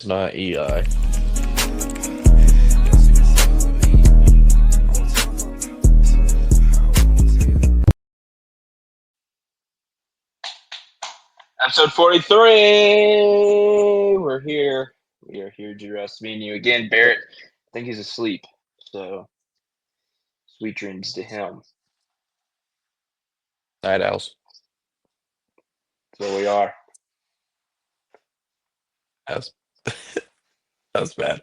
It's not Eli. Episode 43. We're here. We are here, Juros. Me and you again. Barrett, I think he's asleep. So, sweet dreams to him. Night Owls. So we are. That's that's bad.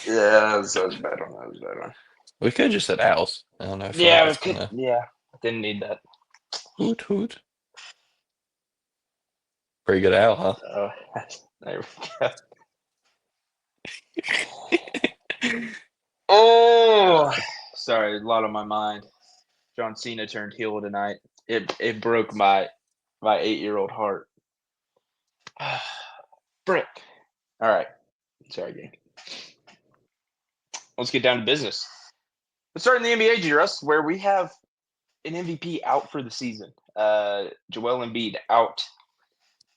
Yeah, that was a bad one. That was a bad one. We could have just said owls. I don't know. I feel like Yeah, we that's could. kind of Yeah, didn't need that. hoot hoot. Pretty good owl, huh? Uh, there we go. Oh, sorry, a lot on my mind. John Cena turned heel tonight. It broke my 8-year-old heart. Brick. All right. Sorry, gang. Let's get down to business. Let's start in the NBA, G-Russ, where we have an MVP out for the season. Joel Embiid out,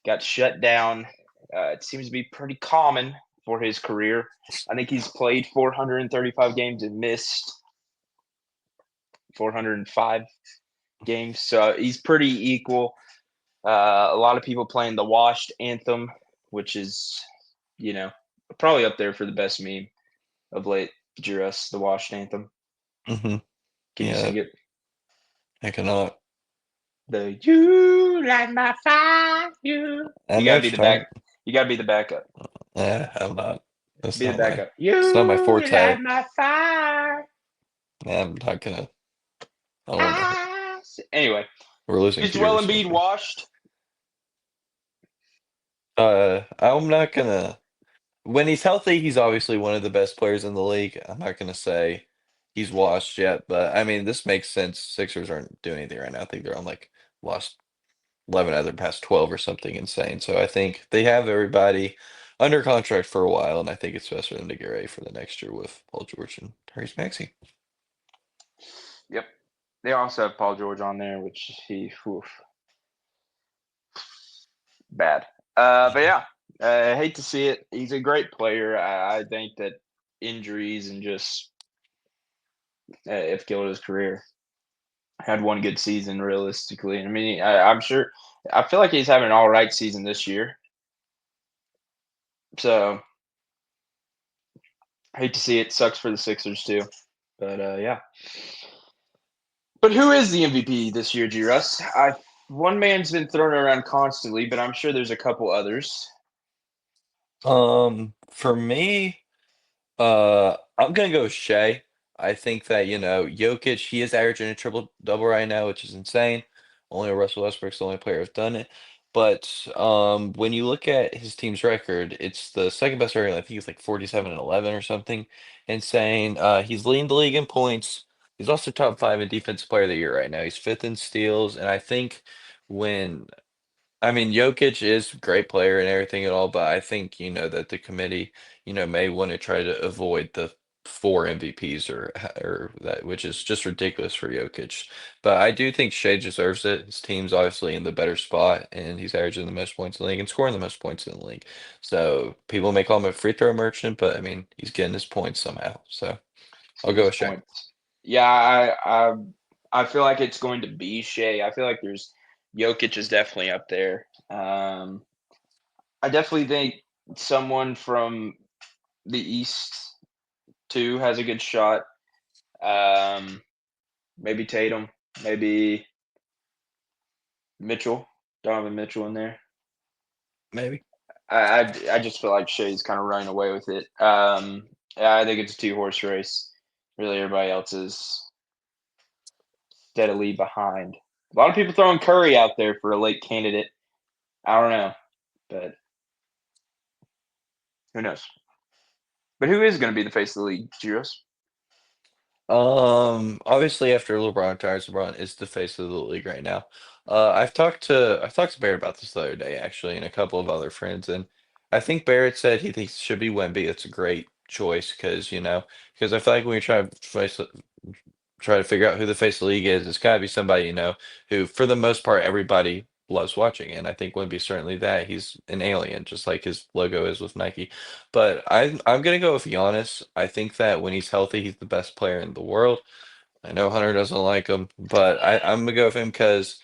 got shut down. It seems to be pretty common for his career. I think he's played 435 games and missed 405 games, so he's pretty equal. A lot of people playing the washed anthem, which is, you know, probably up there for the best meme of late. G-Russ, the washed anthem. hmm Can you Yeah, sing it? I cannot. The you light my fire, you. I You know gotta what be you're the back. talking. You gotta be the backup. I'm not. That's Be the not my. backup. It's not my You forte. light my fire. I'm not gonna. I don't want to. Anyway, We're losing is Joel viewers so Embiid far. washed? I'm not gonna. When he's healthy, he's obviously one of the best players in the league. I'm not gonna say he's washed yet, but I mean this makes sense. Sixers aren't doing anything right now. I think they're on like lost 11 out of their past 12 or something insane. So I think they have everybody under contract for a while, and I think it's best for them to get ready for the next year with Paul George and Tyrese Maxey. Yep. They also have Paul George on there, which oof, bad. But yeah, I hate to see it. He's a great player. I think that injuries and just have killed his career. Had one good season realistically. I mean, I'm sure. I feel like he's having an all right season this year. So I hate to see it. Sucks for the Sixers too. But yeah. But who is the MVP this year, G. Russ? One man's been thrown around constantly, but I'm sure there's a couple others. For me, I'm gonna go with Shea. I think that, Jokic, he is averaging a triple double right now, which is insane. Only Russell Westbrook's the only player who's done it. But when you look at his team's record, it's the second best record. I think it's like 47 and 11 or something. Insane. He's leading the league in points. He's also top five in defensive player of the year right now. He's fifth in steals, and I think when I mean, Jokic is a great player and everything and all, but I think, that the committee, may want to try to avoid the four MVPs or that, which is just ridiculous for Jokic. But I do think Shea deserves it. His team's obviously in the better spot, and he's averaging the most points in the league and scoring the most points in the league. So people may call him a free throw merchant, but I mean, he's getting his points somehow. So Let's I'll get go his with Shea. points. Yeah, I feel like it's going to be Shea. I feel like there's Jokic is definitely up there. I definitely think someone from the East too has a good shot. Um, maybe Tatum, maybe Mitchell, Donovan Mitchell in there. Maybe. I just feel like Shea's kind of running away with it. Yeah, I think it's a two-horse race. Really, everybody else is steadily behind. A lot of people throwing Curry out there for a late candidate. I don't know, but who knows? But who is going to be the face of the league, Giros? Obviously after LeBron retires, LeBron is the face of the league right now. I've talked to Barrett about this the other day actually, and a couple of other friends, and I think Barrett said he thinks it should be Wemby. It's a great choice because I feel like when you try to figure out who the face of the league is, it's gotta be somebody, who for the most part everybody loves watching, and I think Wemby's certainly that. He's an alien, just like his logo is with Nike. But I'm gonna go with Giannis. I think that when he's healthy, he's the best player in the world. I know Hunter doesn't like him, but I'm gonna go with him because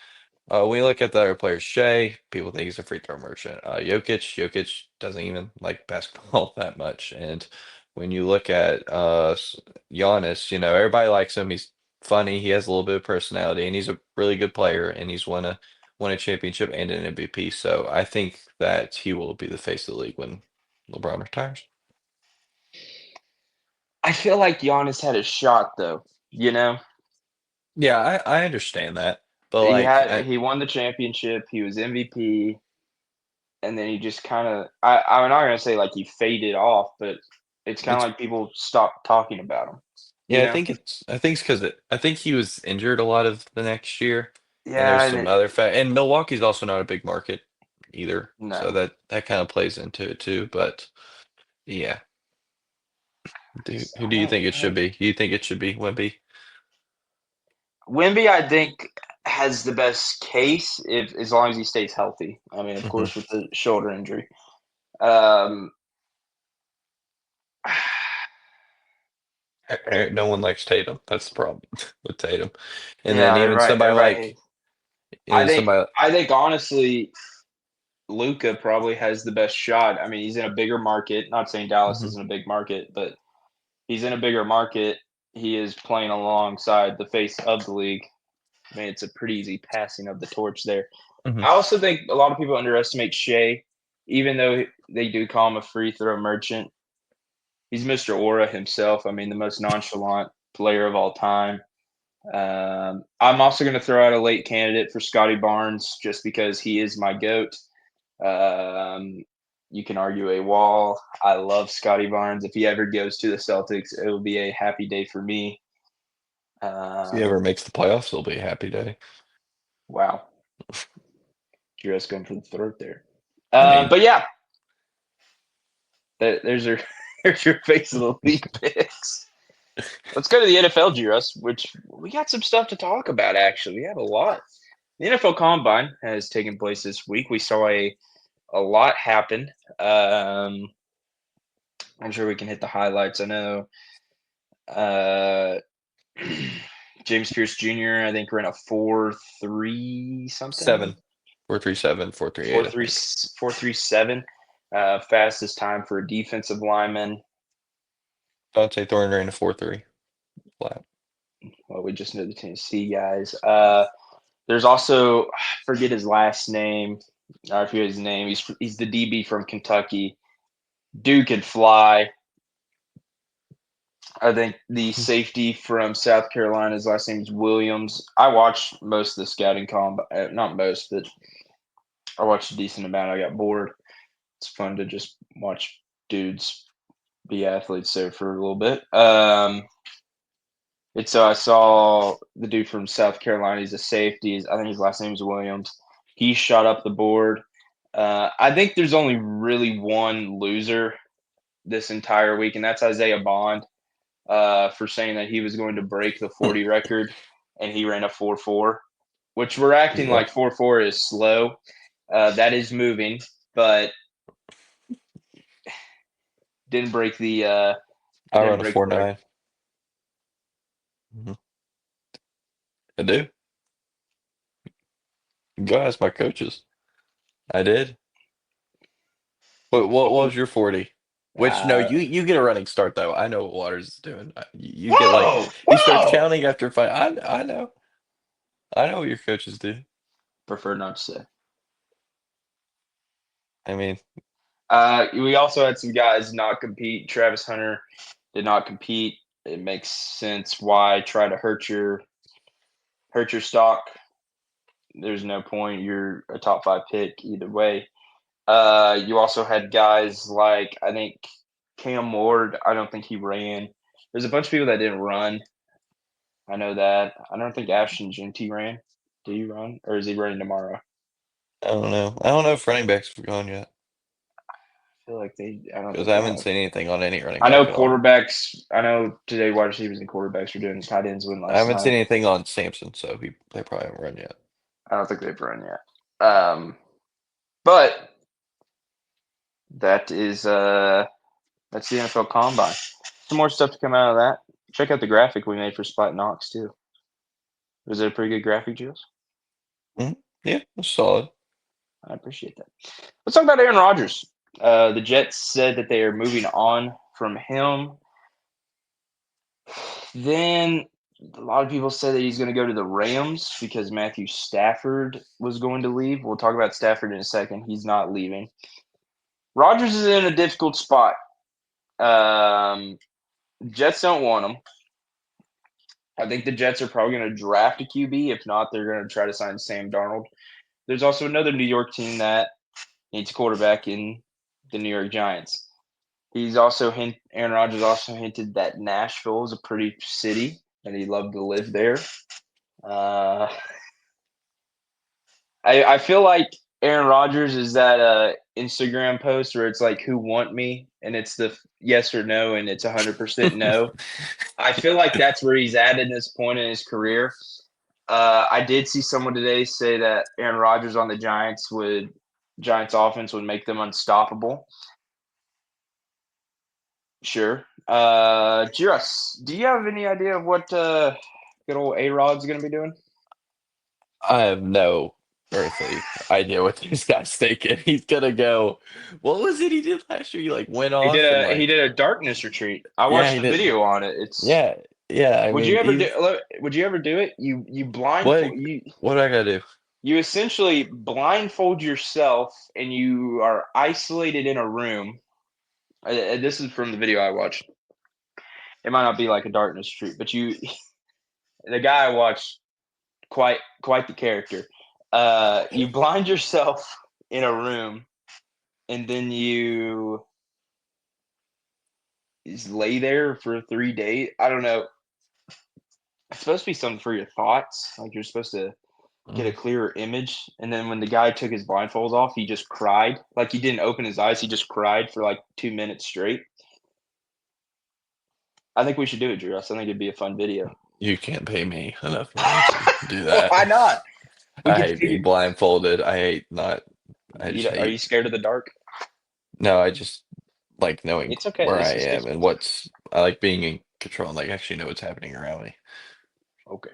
when you look at the other players, Shea, people think he's a free throw merchant. Jokic doesn't even like basketball that much. And when you look at Giannis, everybody likes him. He's funny. He has a little bit of personality, and he's a really good player. And he's won a championship and an MVP. So I think that he will be the face of the league when LeBron retires. I feel like Giannis had a shot though. You know, Yeah, I understand that, but he like, had he won the championship. He was MVP, and then he just kind of. I'm not gonna say like he faded off, but it's kind of it's like people stopped talking about him. You Yeah, know. I think it's because I think he was injured a lot of the next year, and Yeah, there's and some other and Milwaukee's also not a big market either, so no. that kind of plays into it too. But yeah, who do you think it I should don't. be? Do you think it should be Wemby? Wimby, I think, has the best case if as long as he stays healthy. I mean, of Hmm. course, with the shoulder injury. Um, No one likes Tatum. That's the problem with Tatum. And then yeah, even right. somebody Everybody. like I think. somebody. I think honestly, Luca probably has the best shot. I mean, he's in a bigger market. Not saying Dallas Mhm. isn't a big market, but he's in a bigger market. He is playing alongside the face of the league. I mean, it's a pretty easy passing of the torch there. Mhm. I also think a lot of people underestimate Shea, even though they do call him a free throw merchant. He's Mr. Aura himself. I mean, the most nonchalant player of all time. I'm also going to throw out a late candidate for Scotty Barnes just because he is my goat. Um, you can argue a wall. I love Scotty Barnes. If he ever goes to the Celtics, it will be a happy day for me. If he Um, ever makes the playoffs, it'll be a happy day. wow, you're just going for the throat there. I mean, But yeah, there's your there's your face of the league picks. Let's go to the NFL, Russ, which we got some stuff to talk about. Actually, we have a lot. The NFL Combine has taken place this week. We saw a lot happen. Um, I'm sure we can hit the highlights. I know uh, James Pierce Jr. I think ran a 4.3 something, 7, 4.37, 4.38, four I three think. 4.37. Fastest time for a defensive lineman. Dante Thorne ran a 4.3 flat. Well, we just know the Tennessee guys. There's also I forget his last name. I forget his name. He's the DB from Kentucky. Dude could fly. I think the safety from South Carolina, his last name is Williams. I watched most of the scouting combine, not most, but I watched a decent amount. I got bored. It's fun to just watch dudes be athletes there for a little bit. And so I saw the dude from South Carolina. He's a safety. I think his last name is Williams. He shot up the board. I think there's only really one loser this entire week, and that's Isaiah Bond for saying that he was going to break the 40 record, and he ran a 4.4, which we're acting Yeah, like 4.4 is slow. That is moving, but didn't break the I didn't run a break the record. 4.9. Mhm. I do. Go ask my coaches. I did. What was your 40? Which no, Uh, you get a running start though. I know what Waters is doing. You get like whoa, he starts whoa! counting after 5. I know what your coaches do. Prefer not to say. I mean, We also had some guys not compete. Travis Hunter did not compete. It makes sense why try to hurt your stock. There's no point. You're a top five pick either way. You also had guys like I think Cam Ward. I don't think he ran. There's a bunch of people that didn't run. I know that. I don't think Ashton Genty ran. Did he run, or is he running tomorrow? I don't know. I don't know if running backs have gone yet I feel like they. I don't because think I they haven't have. seen anything on any running I know back at all. quarterbacks. I know today wide receivers and quarterbacks are doing tight ends win I last haven't seen night. anything on Samson, so they probably haven't run yet. I don't think they've run yet. Um, but that is that's the NFL Combine. Some more stuff to come out of that. Check out the graphic we made for Splat Knox too. Was it a pretty good graphic, Jules? Mhm. Yeah, that's solid. I appreciate that. Let's talk about Aaron Rodgers. The Jets said that they are moving on from him. Then a lot of people said that he's going to go to the Rams because Matthew Stafford was going to leave. We'll talk about Stafford in a second. He's not leaving. Rodgers is in a difficult spot. Um, Jets don't want him. I think the Jets are probably going to draft a QB. If not, they're going to try to sign Sam Darnold. There's also another New York team that needs a quarterback in the New York Giants. Aaron Rodgers also hinted that Nashville is a pretty city and he'd love to live there. Uh, I feel like Aaron Rodgers is that Instagram post where it's like, "Who want me?" and it's the yes or no, and it's 100% no. I feel like that's where he's at this point in his career. I did see someone today say that Aaron Rodgers on the Giants offense would make them unstoppable. Sure. Jiras, do you have any idea of what good old A Rod's going to be doing? I have no earthly idea what this guy's thinking. He's gonna go. What was it he did last year? He like went He did off and a he like, did a darkness retreat. I yeah, watched he the did. video on it. It's Yeah, yeah. I would you mean, ever do he's would you ever do it? You what? blindfold What do I gotta do? you essentially blindfold yourself and you are isolated in a room. This is from the video I watched. It might not be like a darkness retreat, but the guy I watched quite the character. You blind yourself in a room and then you just lay there for 3 days. I don't know. It's supposed to be something for your thoughts. Like you're supposed to get a Mm. clearer image. And then when the guy took his blindfolds off, he just cried. Like he didn't open his eyes. He just cried for like 2 minutes straight. I think we should do it, Drew. I think it'd be a fun video. You can't pay me enough money to do that. Why not? We I could hate being figure. blindfolded. I hate not. I just Are you hate. scared of the dark? No, I just like knowing It's okay. where I It's am and what's. I like being in control and like actually know what's happening around me. okay.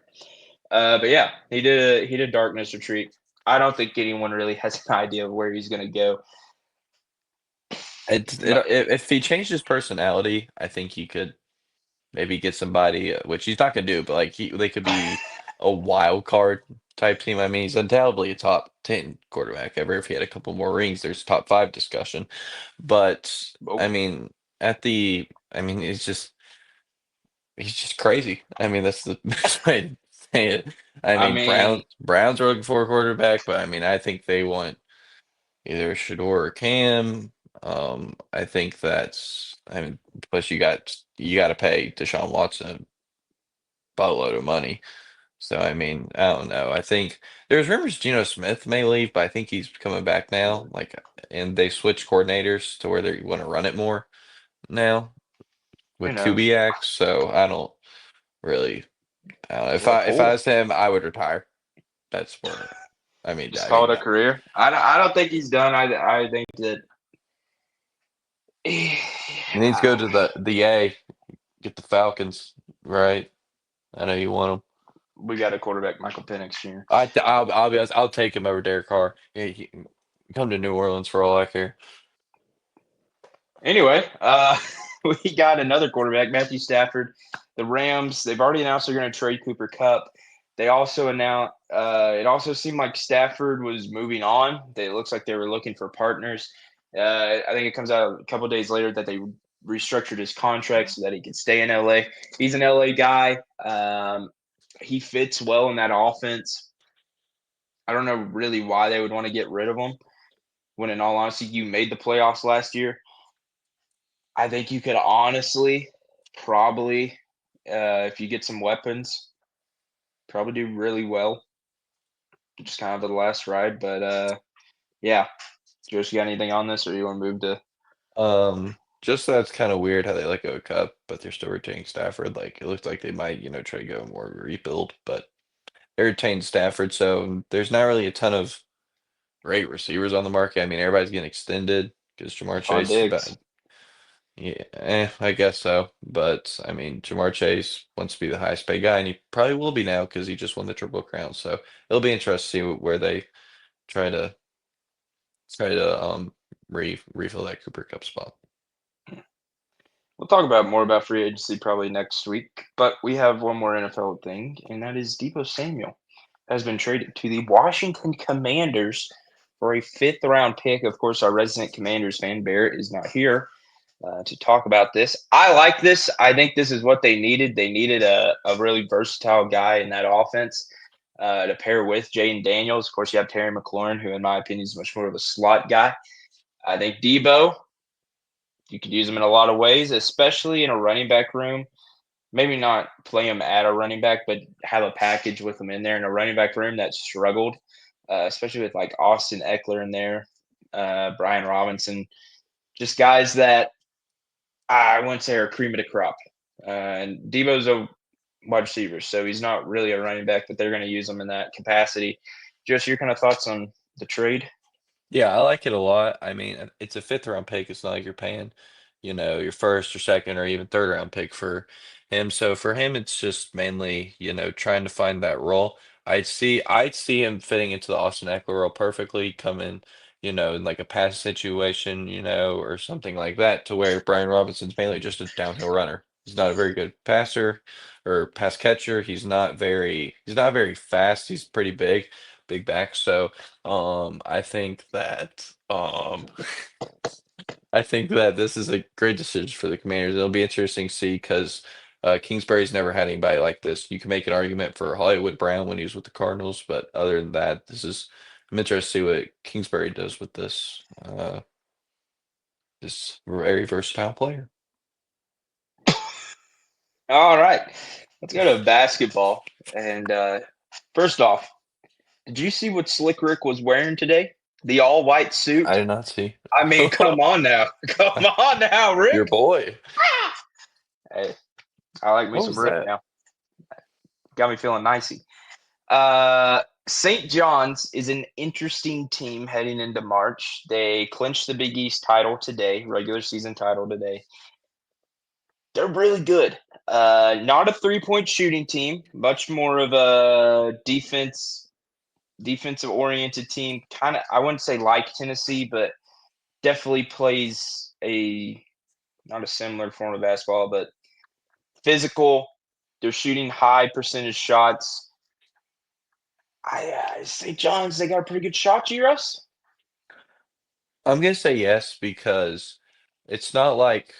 But yeah, he did darkness retreat. I don't think anyone really has an idea of where he's gonna go. If he changed his personality, I think he could maybe get somebody, which he's not gonna do, but like they could be a wild card type team. I mean, he's undoubtedly a top 10 quarterback ever. If he had a couple more rings, there's top five discussion. But I Oh, mean, I mean, he's just crazy. I mean, that's the best way to say it. I I mean, mean, Browns are looking for a quarterback, but I mean, I think they want either Shador or Cam. I think that's. I mean, plus you got to pay Deshaun Watson a boatload of money. So I mean, I don't know. I think there's rumors Geno Smith may leave, but I think he's coming back now. Like, and they switched coordinators to where they want to run it more now who with knows? Kubiak. So I don't really. Yeah, If I cool. was him, I would retire. That's where. Just I call mean, it a career. I don't think he's done. I think that he needs to go to the A, get the Falcons right. I know you want him. we got a quarterback, Michael Penix Jr. I'll be honest. I'll take him over Derek Carr. He come to New Orleans for all I care. Anyway, we got another quarterback, Matthew Stafford. The Rams, they've already announced they're going to trade Cooper Cup. They also announced, it also seemed like Stafford was moving on. It looks like they were looking for partners. I think it comes out a couple of days later that they restructured his contract so that he could stay in LA. He's an LA guy. He fits well in that offense. I don't know really why they would want to get rid of him when, in all honesty, you made the playoffs last year. I think you could honestly probably, if you get some weapons, probably do really well. Just kind of the last ride, but yeah. Josh, you got anything on this, or you want to move to? Just that's kind of weird how they let go of Cup, but they're still retaining Stafford. Like it looks like they might, try to go more rebuild, but they retained Stafford, so there's not really a ton of great receivers on the market. I mean, everybody's getting extended because Jamar Stephon Chase is Diggs. bad. Yeah, I guess so. But I mean, Jamar Chase wants to be the highest paid guy, and he probably will be now because he just won the Triple Crown. So it'll be interesting to see where they try to refill that Cooper Cup spot. We'll talk about more about free agency probably next week, but we have one more NFL thing, and that is Debo Samuel has been traded to the Washington Commanders for a fifth round pick. Of course, our resident Commanders fan Barrett is not here to talk about this. I like this. I think this is what they needed. They needed a really versatile guy in that offense to pair with Jaden Daniels. Of course, you have Terry McLaurin, who, in my opinion, is much more of a slot guy. I think Debo, you could use him in a lot of ways, especially in a running back room. Maybe not play him at a running back, but have a package with him in there in a running back room that struggled, especially with like Austin Eckler in there, Brian Robinson, just guys that I wouldn't say are cream of the crop. And Debo's a wide receiver, so he's not really a running back, but they're going to use him in that capacity. Just your kind of thoughts on the trade? Yeah, I like it a lot. I mean, it's a fifth round pick. It's not like you're paying, your first or second or even third round pick for him. So for him, it's just mainly, trying to find that role. I'd see him fitting into the Austin Eckler role perfectly, come in like a pass situation, or something like that, to where Brian Robinson's mainly just a downhill runner. He's not a very good passer or pass catcher. He's not very fast. He's pretty big back. So I think that this is a great decision for the Commanders. It'll be interesting to see because Kingsbury's never had anybody like this. You can make an argument for Hollywood Brown when he was with the Cardinals, but other than that, I'm interested to see what Kingsbury does with this very versatile player. All right, let's go to basketball. And first off, did you see what Slick Rick was wearing today? The all white I suit. did not see. I mean, come on now, come on now, Your Rick. boy. Hey, I like me What some was Rick that? now. Got me feeling nicey. St. John's is an interesting team heading into March. They clinched the Big East title today, regular season title today. They're really good. Not a 3-point shooting team, much more of a defensive oriented team. Kind of, I wouldn't say like Tennessee, but definitely plays a not a similar form of basketball, but physical. They're shooting high percentage shots. I St. John's, they got a pretty good shot, Russ. I'm gonna say yes because it's not like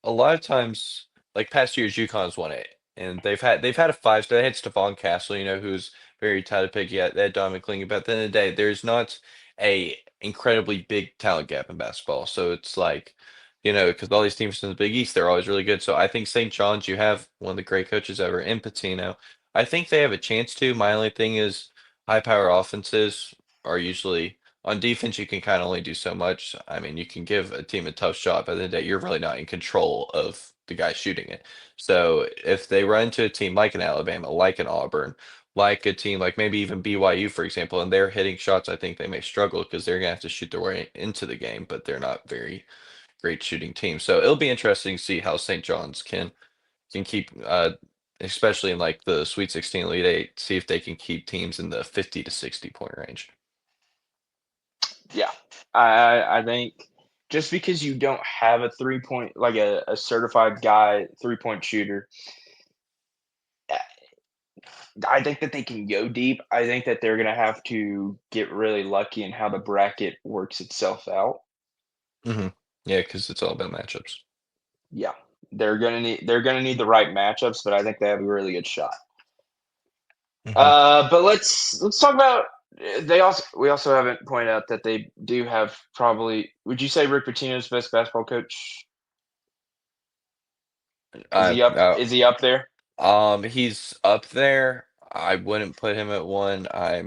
a lot of times, like past years, UConn's won it, and they've had a five-star. They had Stephon Castle, who's very tight to pick. Yeah, they had Don McClingy, but at the end of the day, there's not a incredibly big talent gap in basketball. So it's like, because all these teams in the Big East, they're always really good. So I think St. John's, you have one of the great coaches ever in Patino. I think they have a chance to. My only thing is high power offenses are usually on defense, you can kind of only do so much. I mean, you can give a team a tough shot, but at the end of the day, you're really not in control of the guy shooting it. So if they run into a team like an Alabama, like an Auburn, like a team like maybe even BYU, for example, and they're hitting shots, I think they may struggle because they're gonna have to shoot their way into the game, but they're not very great shooting team. So it'll be interesting to see how St. John's can keep especially in like the Sweet 16 Elite Eight, see if they can keep teams in the 50 to 60 point range. Yeah, I think just because you don't have a 3-point like a certified guy 3-point shooter, I think that they can go deep. I think that they're gonna have to get really lucky in how the bracket works itself out. hmm Yeah, because it's all about matchups. Yeah, they're gonna need the right matchups, but I think they have a really good shot. hmm But let's talk about we also haven't pointed out that they do have probably would you say Rick Pitino's best basketball coach? Is I, he up? I Is he up there? he's up there. I wouldn't put him at one. I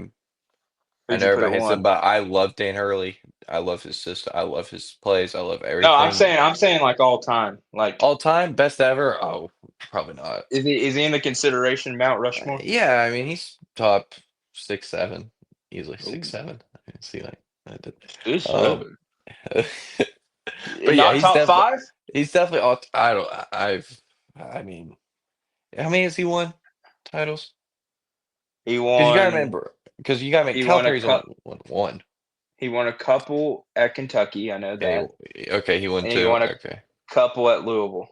Who'd know you put at everybody hates him, one? but I love Dan Hurley. I love his system. I love his plays. I love No, I'm everything. saying I'm saying like all time. Like All time best ever? Oh, probably not. is he in the consideration Mount Rushmore? Yeah, I mean he's top 6, 7, easily six, Ooh. seven. I can see that. I did. Who's Um, Louisville? but yeah, Not top five. he's definitely all. I don't. I mean, how many has he won titles? He Because you gotta won. remember, because you gotta remember, He won a Calipari's only cup. won one. He won a couple at Kentucky. I know Okay, that, okay, he won and he two. won a Okay, couple at Louisville.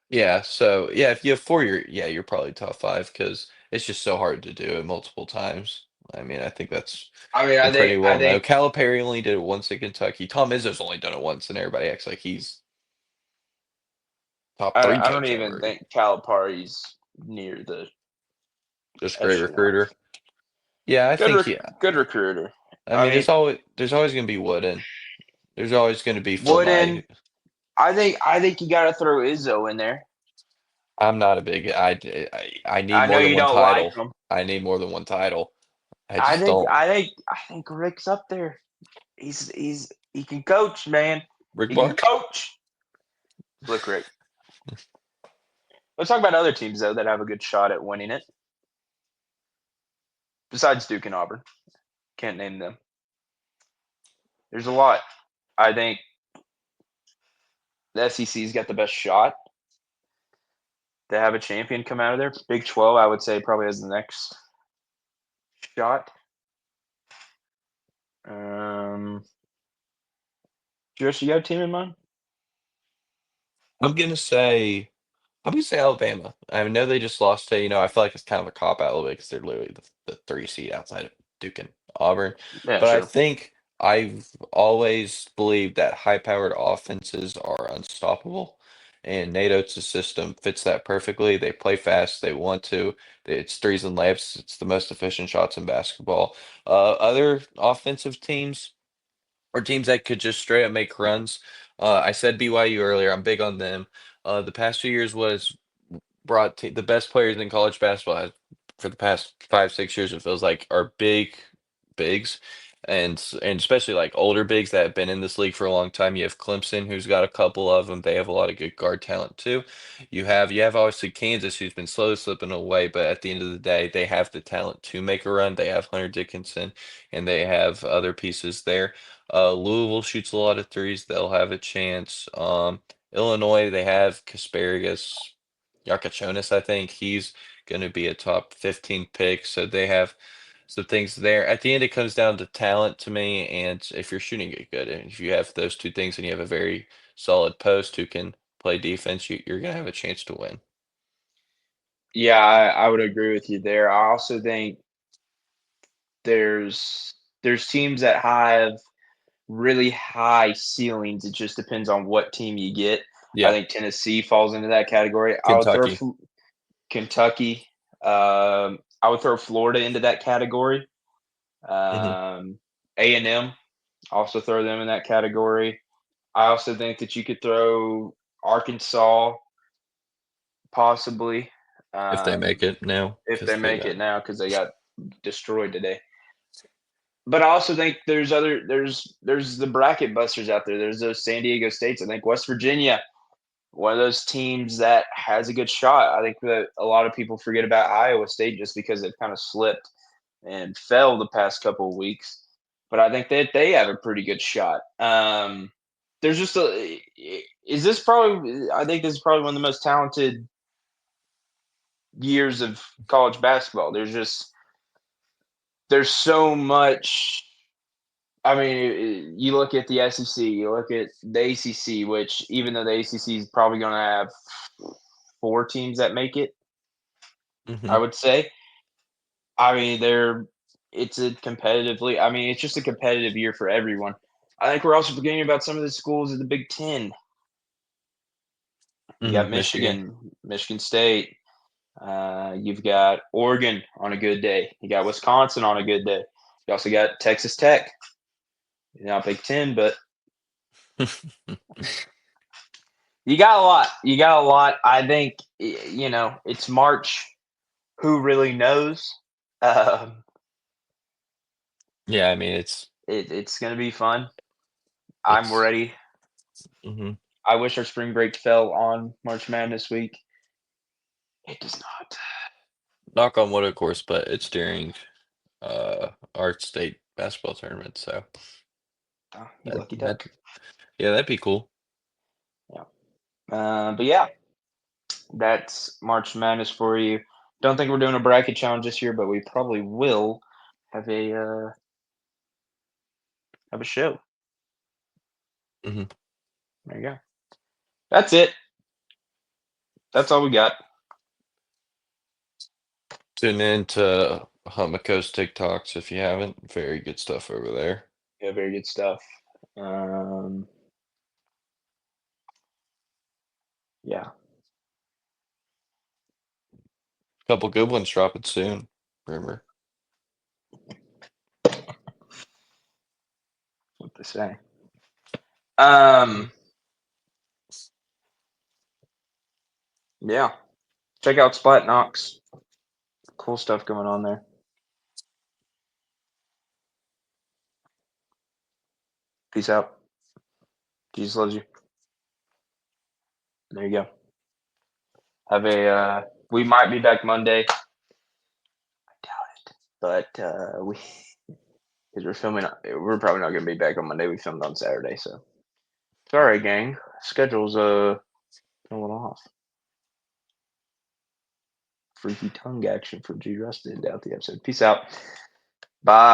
yeah. So yeah, if you have four, you're probably top five because it's just so hard to do it multiple times. I mean, I think that's I mean, been pretty I well known. think Calipari only did it once at Kentucky. Tom Izzo's only done it once, and everybody acts like he's top three I don't coach even ever. think Calipari's near the Just great echelon. recruiter. Yeah, I think he. Good recruiter. I I mean, mean, there's always gonna be Wooden. There's always gonna be Phil Wooden. Knight. I think you got to throw Izzo in there. I'm not a big. I need I know more than you one don't like title. him. I need more than one title. I just don't. I think Rick's up there. He can coach, man. Rick He can Buck. coach. Slick Rick. Let's talk about other teams though that have a good shot at winning it. Besides Duke and Auburn, can't name them. There's a lot. I think the SEC's got the best shot to have a champion come out of there. Big 12, I would say, probably has the next shot. Um, Josh, you got a team in mind? I'm gonna say. I'm gonna say Alabama. I know they just lost to. I feel like it's kind of a cop out a little bit because they're literally the three seed outside of Duke and Auburn. Yeah, But I sure. think I've always believed that high-powered offenses are unstoppable, and Nate Oates' system fits that perfectly. They play fast. They want to. It's threes and layups. It's the most efficient shots in basketball. Other offensive teams or teams that could just straight up make runs. I said BYU earlier. I'm big on them. The past few years was brought the best players in college basketball for the past 5, 6 years. It feels like are bigs, and especially like older bigs that have been in this league for a long time. You have Clemson, who's got a couple of them. They have a lot of good guard talent too. You have obviously Kansas, who's been slowly slipping away, but at the end of the day, they have the talent to make a run. They have Hunter Dickinson, and they have other pieces there. Louisville shoots a lot of threes. They'll have a chance. Illinois, they have Kasperius, Yarkachonis, I think. He's going to be a top 15 pick. So they have some things there. At the end, it comes down to talent to me. And if you're shooting it good, and if you have those two things and you have a very solid post who can play defense, you're going to have a chance to win. Yeah, I would agree with you there. I also think there's teams that have really high ceilings. It just depends on what team you get. I Yeah. think Tennessee falls into that category. I would throw Kentucky. Kentucky. I would throw Florida into that category. Hmm. A&M, also throw them in that category. I also think that you could throw Arkansas possibly, If they um, make it now, if because they they make got. it now because they got destroyed today. But I also think there's the bracket busters out there. There's those San Diego States. I think West Virginia, one of those teams that has a good shot. I think that a lot of people forget about Iowa State just because they've kind of slipped and fell the past couple of weeks. But I think that they have a pretty good shot. There's just a is this probably I think this is probably one of the most talented years of college basketball. There's so much. I mean, you look at the SEC, you look at the ACC, which even though the ACC is probably going to have four teams that make it, I Hmm. would say. I mean, it's a competitively. I mean, it's just a competitive year for everyone. I think we're also forgetting about some of the schools in the Big Ten. You got Michigan. Michigan State. You've got Oregon on a good day. You got Wisconsin on a good day. You also got Texas Tech. Not Big Ten, but you got a lot. You got a lot. I think it's March. Who really knows? Um, Yeah, I mean it's going to be fun. I'm it's. ready. Mhm. I wish our spring break fell on March Madness week. It does not. Knock on wood, of course, but it's during our state basketball tournament, so. You That, lucky that duck. yeah, that'd be cool. Yeah. But yeah, that's March Madness for you. Don't think we're doing a bracket challenge this year, but we probably will have a show. Hmm. There you go. That's it. That's all we got. Tune in to Hummaco's TikToks if you haven't. Very good stuff over there. Yeah, very good stuff. Um, yeah, Couple good ones dropping soon. Rumor. what they say. Mm. Um, yeah, check out Splat Knox. Cool stuff going on there. Peace out. Jesus loves you. There you go. Have a. We might be back Monday. I doubt it, but we because we're filming. We're probably not going to be back on Monday. We filmed on Saturday, so sorry, gang. Schedule's a little off. Freaky tongue action from G. Rustin to end out the episode. Peace out. Bye.